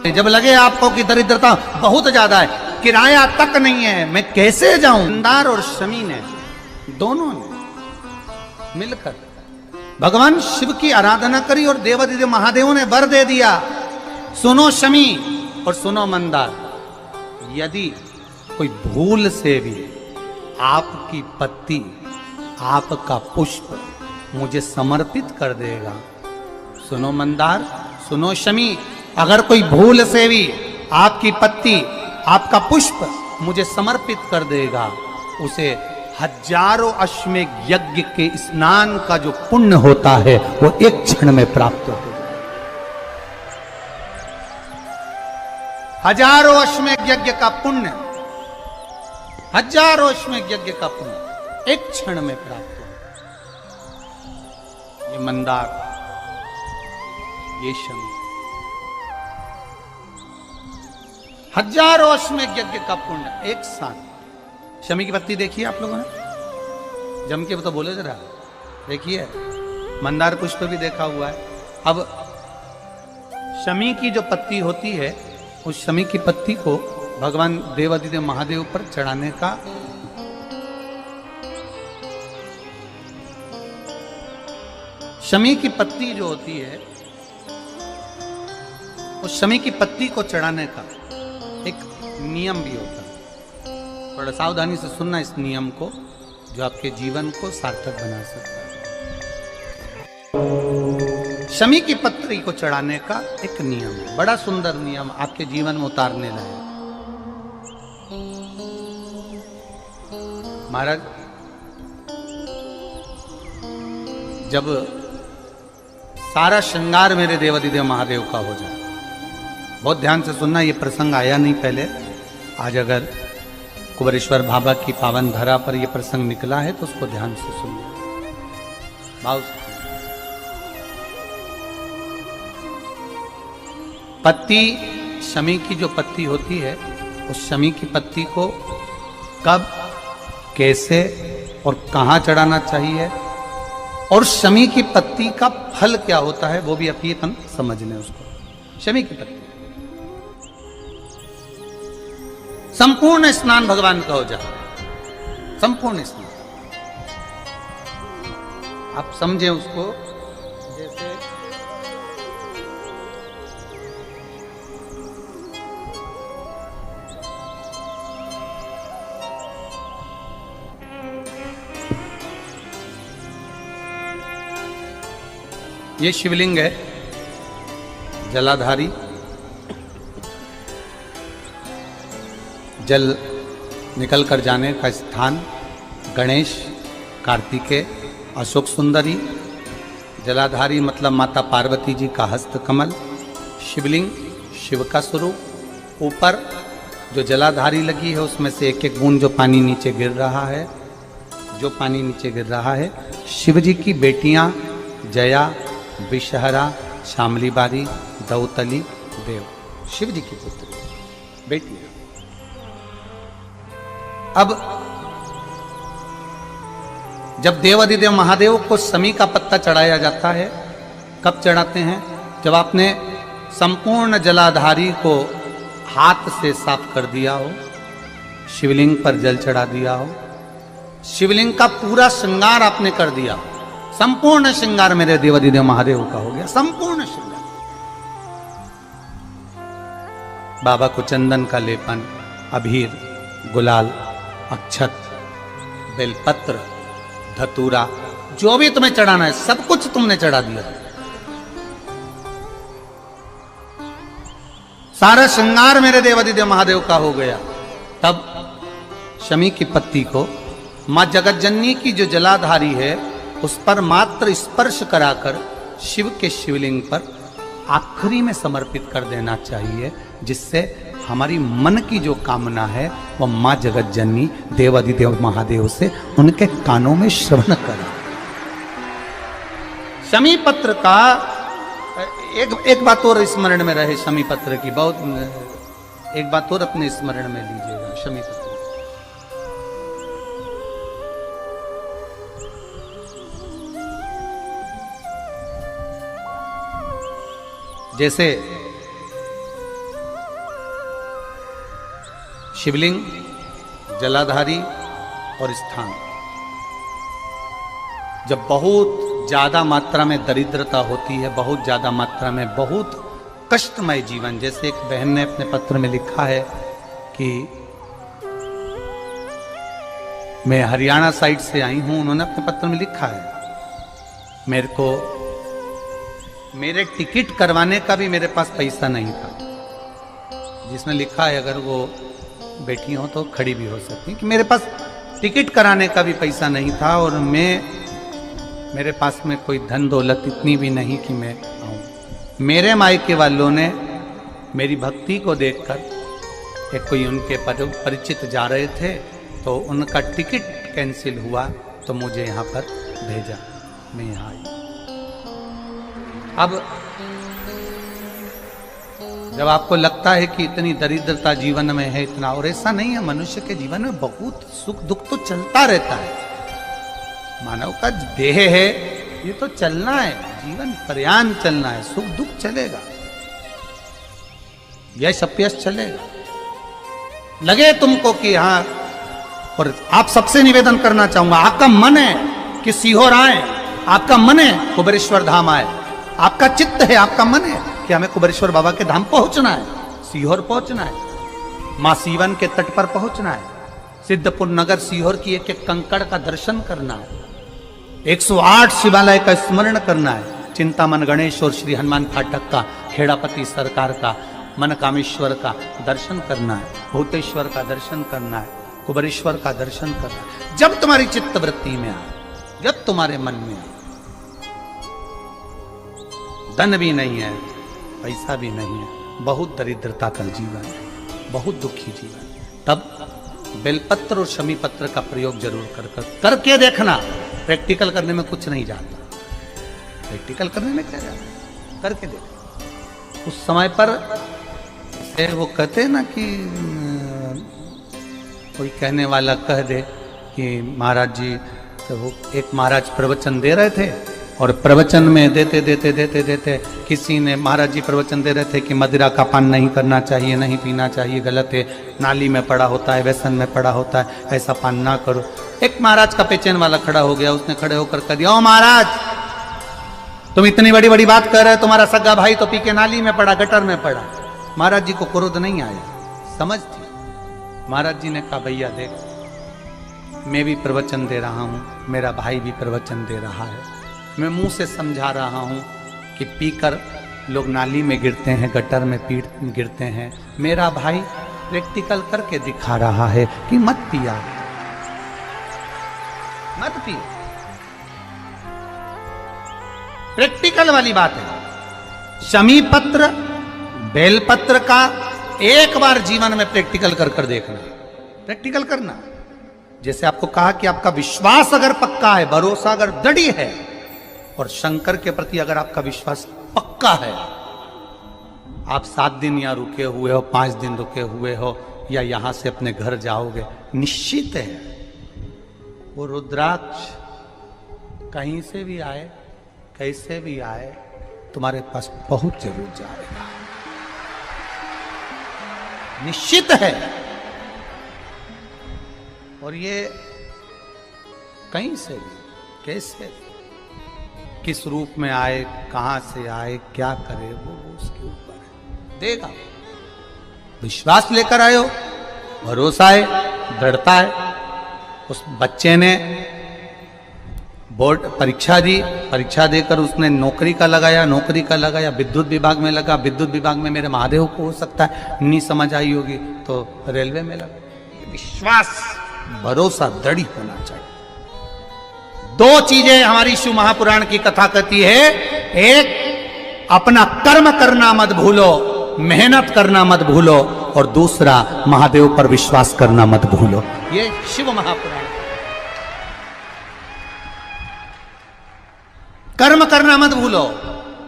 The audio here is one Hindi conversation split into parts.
जब लगे आपको कि दरिद्रता बहुत ज्यादा है, किराया तक नहीं है, मैं कैसे जाऊं, मंदार और शमी ने दोनों ने मिलकर भगवान शिव की आराधना करी और देवादिदेव महादेव ने वर दे दिया। सुनो शमी और सुनो मंदार, यदि कोई भूल से भी आपकी पत्ती, आपका पुष्प मुझे समर्पित कर देगा, सुनो मंदार, सुनो शमी, अगर कोई भूल से भी आपकी पत्ती, आपका पुष्प मुझे समर्पित कर देगा, उसे हजारों अश्वमेध यज्ञ के स्नान का जो पुण्य होता है वो एक क्षण में प्राप्त होगा। हजारों अश्वमेध यज्ञ का पुण्य, हजारों अश्वमेध यज्ञ का पुण्य एक क्षण में प्राप्त होगा। ये मंदार, ये शमी, हजारों अश्वमेध यज्ञ का पुण्य एक साथ। शमी की पत्ती देखिए आप लोगों ने, जम के तो बोले जरा, देखिए मंदार पुष्प भी देखा हुआ है। अब शमी की जो पत्ती होती है, उस शमी की पत्ती को भगवान देवादिदेव महादेव पर चढ़ाने का शमी की पत्ती जो होती है, उस शमी की पत्ती को चढ़ाने का एक नियम भी होता है। थोड़ा सावधानी से सुनना इस नियम को, जो आपके जीवन को सार्थक बना सकता है। शमी की पत्ती को चढ़ाने का एक नियम है, बड़ा सुंदर नियम, आपके जीवन में उतारने लायक। महाराज, जब सारा श्रृंगार मेरे देवादिदेव महादेव का हो जाए, बहुत ध्यान से सुनना, ये प्रसंग आया नहीं पहले, आज अगर कुबेरेश्वर बाबा की पावन धरा पर यह प्रसंग निकला है तो उसको ध्यान से सुनिए भाव से। पत्ती, शमी की जो पत्ती होती है, उस शमी की पत्ती को कब, कैसे और कहां चढ़ाना चाहिए, और शमी की पत्ती का फल क्या होता है, वो भी अभी अपन समझ लें उसको। शमी की पत्ती, संपूर्ण स्नान भगवान का हो जाए, संपूर्ण स्नान, आप समझे उसको। जैसे ये शिवलिंग है, जलाधारी, जल निकल कर जाने का स्थान, गणेश, कार्तिकेय, अशोक सुंदरी, जलाधारी मतलब माता पार्वती जी का हस्त कमल, शिवलिंग, शिव का स्वरूप, ऊपर जो जलाधारी लगी है उसमें से एक एक बूंद जो पानी नीचे गिर रहा है, जो पानी नीचे गिर रहा है, शिव जी की बेटियां जया, विषहरा, शामली बारी, दौतली, देव, शिव जी की पुत्री बेटियां। अब जब देवादिदेव महादेव को शमी का पत्ता चढ़ाया जाता है, कब चढ़ाते हैं, जब आपने संपूर्ण जलाधारी को हाथ से साफ कर दिया हो, शिवलिंग पर जल चढ़ा दिया हो, शिवलिंग का पूरा श्रृंगार आपने कर दिया, संपूर्ण श्रृंगार मेरे देवादिदेव महादेव का हो गया, संपूर्ण श्रृंगार। बाबा को चंदन का लेपन, अबीर, गुलाल, अक्षत, बेलपत्र, धतूरा, जो भी तुम्हें चढ़ाना है सब कुछ तुमने चढ़ा दिया, सारा श्रृंगार मेरे देवादिदेव महादेव का हो गया। तब शमी की पत्ती को मां जगतजननी की जो जलाधारी है उस पर मात्र स्पर्श कराकर शिव के शिवलिंग पर आखिरी में समर्पित कर देना चाहिए, जिससे हमारी मन की जो कामना है वह मां जगतजननी देवादिदेव महादेव से उनके कानों में श्रवण करें। शमी पत्र का एक बात और स्मरण में रहे, शमी पत्र की बहुत एक बात और अपने स्मरण में लीजिएगा। शमी पत्र जैसे शिवलिंग, जलाधारी और स्थान। जब बहुत ज्यादा मात्रा में दरिद्रता होती है, बहुत ज्यादा मात्रा में बहुत कष्टमय जीवन, जैसे एक बहन ने अपने पत्र में लिखा है कि मैं हरियाणा साइड से आई हूं, उन्होंने अपने पत्र में लिखा है मेरे को मेरे टिकट करवाने का भी मेरे पास पैसा नहीं था। जिसने लिखा है, अगर वो बैठी हो तो खड़ी भी हो सकती, कि मेरे पास टिकट कराने का भी पैसा नहीं था और मेरे पास में कोई धन दौलत इतनी भी नहीं कि मैं आऊँ। मेरे मायके वालों ने मेरी भक्ति को देखकर, एक कोई उनके परिचित जा रहे थे तो उनका टिकट कैंसिल हुआ तो मुझे यहाँ पर भेजा, मैं यहाँ आई। अब जब आपको लगता है कि इतनी दरिद्रता जीवन में है, इतना, और ऐसा नहीं है, मनुष्य के जीवन में बहुत सुख दुख तो चलता रहता है। मानव का देह है, ये तो चलना है, जीवन पर्यान चलना है, सुख दुख चलेगा, यश अपयश चलेगा। लगे तुमको कि हाँ, और आप सबसे निवेदन करना चाहूंगा, आपका मन है कि सीहोर आए, आपका मन है कुबेरेश्वर धाम आए, आपका चित्त है, आपका मन है कि हमें कुबेरेश्वर बाबा के धाम पहुंचना है, सीहोर पहुंचना है, मां सीवन के तट पर पहुंचना है, सिद्धपुर नगर सीहोर की एक एक कंकड़ का दर्शन करना है, 108 शिवालय का स्मरण करना है, चिंतामन गणेश और श्री हनुमान फाटक का, खेड़ापति सरकार का, मनकामेश्वर का दर्शन करना है, भूतेश्वर का दर्शन करना है, कुबेरेश्वर का दर्शन करना है। जब तुम्हारी चित्त वृत्ति में आए, जब तुम्हारे मन में आए, धन भी नहीं है, पैसा भी नहीं है, बहुत दरिद्रता का जीवन है, बहुत दुखी जीवन, तब बेलपत्र और शमी पत्र का प्रयोग जरूर करके देखना। प्रैक्टिकल करने में कुछ नहीं जाता, प्रैक्टिकल करने में क्या जाता, करके देखो। उस समय पर वो कहते हैं ना कि कोई कहने वाला कह दे कि महाराज जी, तो वो एक महाराज प्रवचन दे रहे थे और प्रवचन में देते देते देते देते किसी ने, महाराज जी प्रवचन दे रहे थे कि मदिरा का पान नहीं करना चाहिए, नहीं पीना चाहिए, गलत है, नाली में पड़ा होता है, व्यसन में पड़ा होता है, ऐसा पान ना करो। एक महाराज का पेचेन वाला खड़ा हो गया, उसने खड़े होकर कह दिया, ओ महाराज, तुम इतनी बड़ी बड़ी बात कर रहे हो, तुम्हारा सगा भाई तो पी के नाली में पड़ा, गटर में पड़ा। महाराज जी को क्रोध नहीं आया, समझ थी। महाराज जी ने कहा, भैया देख, मैं भी प्रवचन दे रहा हूँ, मेरा भाई भी प्रवचन दे रहा है, मैं मुंह से समझा रहा हूँ कि पीकर लोग नाली में गिरते हैं, गटर में गिरते हैं, मेरा भाई प्रैक्टिकल करके दिखा रहा है कि मत पिया, मत पियो। प्रैक्टिकल वाली बात है। शमी पत्र, बेलपत्र का एक बार जीवन में प्रैक्टिकल कर देखना, प्रैक्टिकल करना। जैसे आपको कहा कि आपका विश्वास अगर पक्का है, भरोसा अगर दृढ़ है, और शंकर के प्रति अगर आपका विश्वास पक्का है, आप 7 दिन यहाँ रुके हुए हो, 5 दिन रुके हुए हो, या यहां से अपने घर जाओगे, निश्चित है वो रुद्राक्ष कहीं से भी आए, कैसे भी आए, तुम्हारे पास बहुत जरूर जाएगा, निश्चित है। और ये कहीं से भी, कैसे, किस रूप में आए, कहां से आए, क्या करे, वो उसके ऊपर है, देगा। विश्वास लेकर आए हो, भरोसा है, दृढ़ता है। उस बच्चे ने बोर्ड परीक्षा दी, परीक्षा देकर उसने नौकरी का लगाया, विद्युत विभाग में लगा, विद्युत विभाग में मेरे महादेव को हो सकता है नहीं समझ आई होगी तो रेलवे में लगा। विश्वास, भरोसा दृढ़ होना चाहिए। 2 चीजें हमारी शिव महापुराण की कथा कहती है, एक अपना कर्म करना मत भूलो, मेहनत करना मत भूलो, और दूसरा महादेव पर विश्वास करना मत भूलो। ये शिव महापुराण। कर्म करना मत भूलो,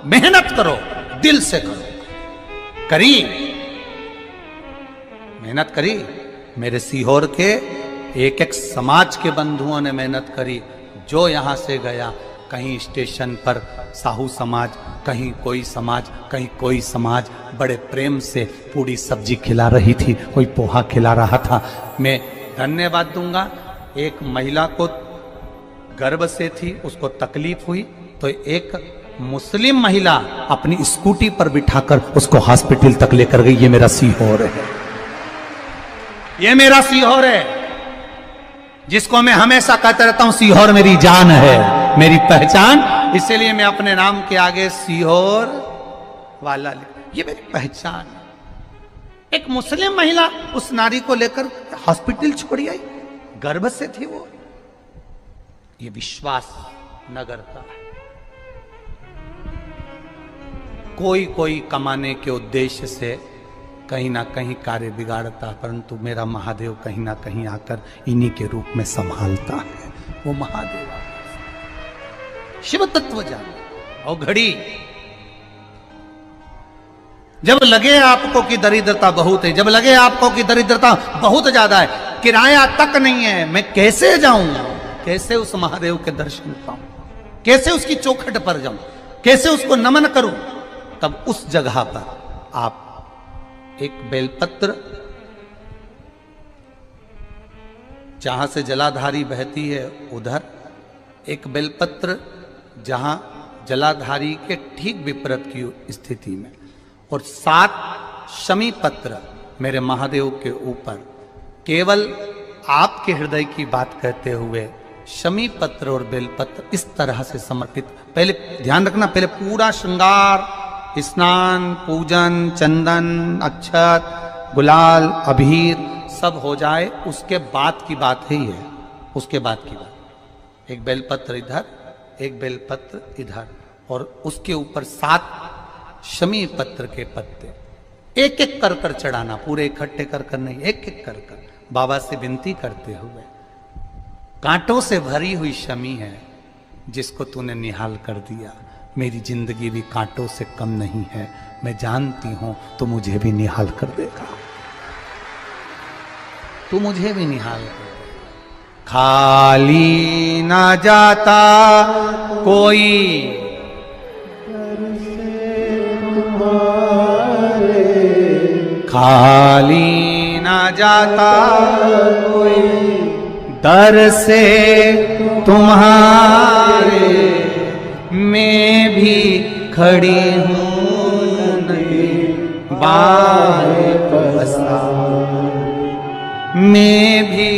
मेहनत करो, दिल से करो। करी, मेहनत करी। मेरे सीहोर के एक समाज के बंधुओं ने मेहनत करी। जो यहां से गया कहीं स्टेशन पर साहू समाज, कहीं कोई समाज, कहीं कोई समाज बड़े प्रेम से पूरी सब्जी खिला रही थी, कोई पोहा खिला रहा था। मैं धन्यवाद दूंगा, एक महिला को गर्भ से थी, उसको तकलीफ हुई तो एक मुस्लिम महिला अपनी स्कूटी पर बिठाकर उसको हॉस्पिटल तक लेकर गई। ये मेरा सीहोर है, ये मेरा सीहोर है, जिसको मैं हमेशा कहता रहता हूं सीहोर मेरी जान है, मेरी पहचान। इसलिए मैं अपने नाम के आगे सीहोर वाला ये मेरी पहचान। एक मुस्लिम महिला उस नारी को लेकर हॉस्पिटल छोड़ी आई, गर्भ से थी वो। ये विश्वास नगर का है। कोई कोई कमाने के उद्देश्य से कहीं ना कहीं कार्य बिगाड़ता, परंतु मेरा महादेव कहीं ना कहीं आकर इन्हीं के रूप में संभालता है। वो महादेव शिव तत्व जानो। और घड़ी जब लगे आपको कि दरिद्रता बहुत है, जब लगे आपको कि दरिद्रता बहुत ज्यादा है, किराया तक नहीं है, मैं कैसे जाऊं, कैसे उस महादेव के दर्शन पाऊं, कैसे उसकी चौखट पर जाऊं, कैसे उसको नमन करूं, तब उस जगह पर आप एक बेलपत्र, जहां से जलाधारी बहती है उधर एक बेलपत्र, जहां जलाधारी के ठीक विपरीत की स्थिति में, और 7 शमी पत्र मेरे महादेव के ऊपर, केवल आपके हृदय की बात कहते हुए शमी पत्र और बेलपत्र इस तरह से समर्पित। पहले ध्यान रखना, पहले पूरा श्रृंगार, स्नान, पूजन, चंदन, अक्षत, गुलाल, अबीर सब हो जाए, उसके बाद की बात है ये, उसके बाद की बात। एक बेलपत्र इधर, एक बेलपत्र इधर, और उसके ऊपर 7 शमी पत्र के पत्ते एक एक कर कर चढ़ाना, पूरे इकट्ठे कर कर नहीं, एक एक कर कर बाबा से विनती करते हुए। कांटों से भरी हुई शमी है जिसको तूने निहाल कर दिया, मेरी जिंदगी भी कांटों से कम नहीं है, मैं जानती हूं तो मुझे भी निहाल कर देगा, तू मुझे भी निहाल कर देगा। खाली ना जाता कोई खाली ना जाता कोई, दर से तुम्हारे मैं भी खड़ी हूँ नहीं बाएं पसार, मैं भी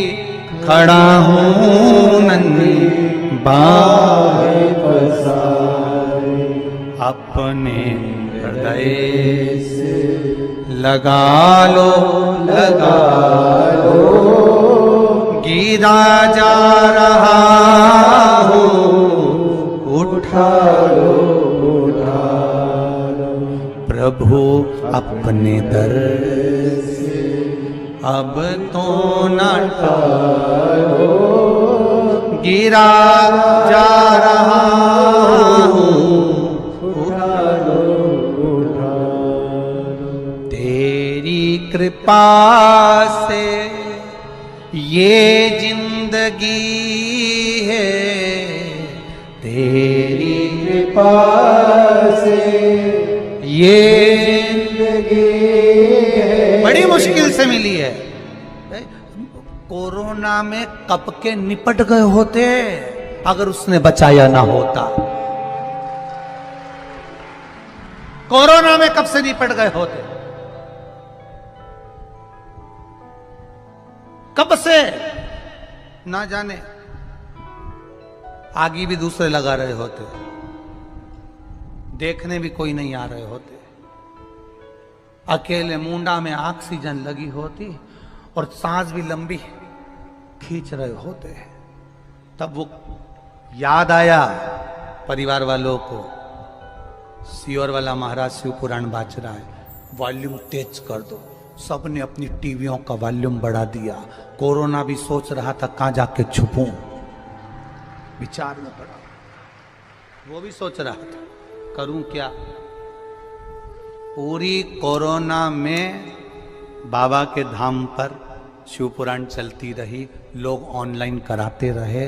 खड़ा हूँ नन्ही बाएं पसार, अपने हृदय से लगा लो, गिरा जा रहा हूँ, उठा लो, प्रभु अपने दर से अब तो न टालो, गिरा जा रहा हूँ, उठा लो, तेरी कृपा से ये जिंदगी है, तेरी कृपा से ये जिंदगी है। बड़ी मुश्किल से मिली है। कोरोना में कब के निपट गए होते अगर उसने बचाया ना होता। कोरोना में कब से निपट गए होते, कब से ना जाने, आगे भी दूसरे लगा रहे होते, देखने भी कोई नहीं आ रहे होते, अकेले मुंडा में ऑक्सीजन लगी होती और सांस भी लंबी खींच रहे होते। तब वो याद आया परिवार वालों को, सीहोर वाला महाराज शिव पुराण बाज रहा है, वॉल्यूम तेज कर दो। सबने अपनी टीवियों का वॉल्यूम बढ़ा दिया। कोरोना भी सोच रहा था कहां जाके छुपूं, विचार में पड़ा, वो भी सोच रहा था करूं क्या। पूरी कोरोना में बाबा के धाम पर शिव पुराण चलती रही, लोग ऑनलाइन कराते रहे।